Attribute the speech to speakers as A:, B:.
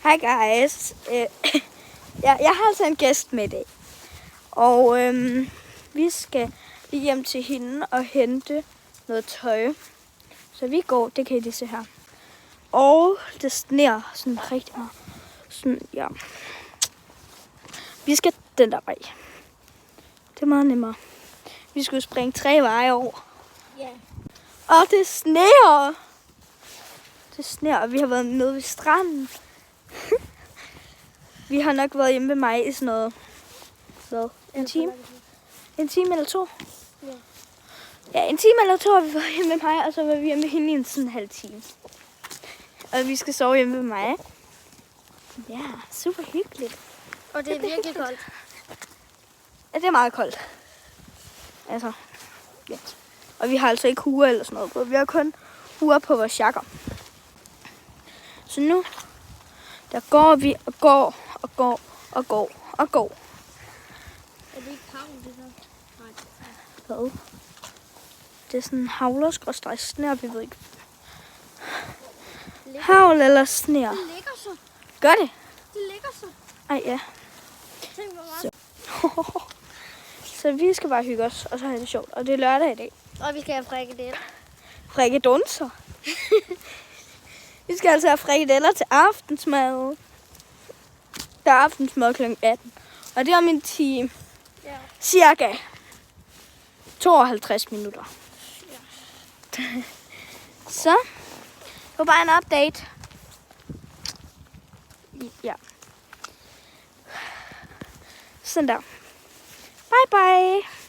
A: Hej guys. Jeg har altså en gæst med i dag. Og vi skal lige hjem til hende og hente noget tøj. Så vi går, det kan I lige se her. Og det sner sådan rigtig meget. Sådan, ja. Vi skal den der vej. Det er meget nemmere. Vi skulle springe 3 veje over.
B: Ja.
A: Og det sner. Det sner, og vi har været nede ved stranden. Vi har nok været hjemme ved mig i sådan noget. Hvad? En time? En time eller 2?
B: Ja.
A: Ja, en time eller 2 har vi været hjemme ved mig, og så var vi hjemme ved hende i en sådan halv time. Og vi skal sove hjemme ved mig. Ja, super hyggeligt.
B: Og det er virkelig koldt.
A: Ja, det er meget koldt. Altså, ja. Og vi har altså ikke huer eller sådan noget på. Vi har kun huer på vores jakker. Så nu, der går vi og går og går og går og går.
B: Er det ikke havn, det der? Nej.
A: Hvad? Det er sådan havler-snær, vi ved ikke. Havl eller snær?
B: Det ligger så.
A: Gør det?
B: Det ligger så.
A: Ej, ja.
B: Tænk, hvor meget.
A: Så vi skal bare hygge os, og så have det sjovt. Og det er lørdag i dag.
B: Og vi skal have frikadeller.
A: Frikadunser. Vi skal altså have frikadeller til aftensmad. Der er aftensmad kl. 18. Og det er om en time.
B: Ja.
A: Cirka 52 minutter.
B: Ja.
A: Så, det var bare en update. Ja. Sådan der. Bye bye.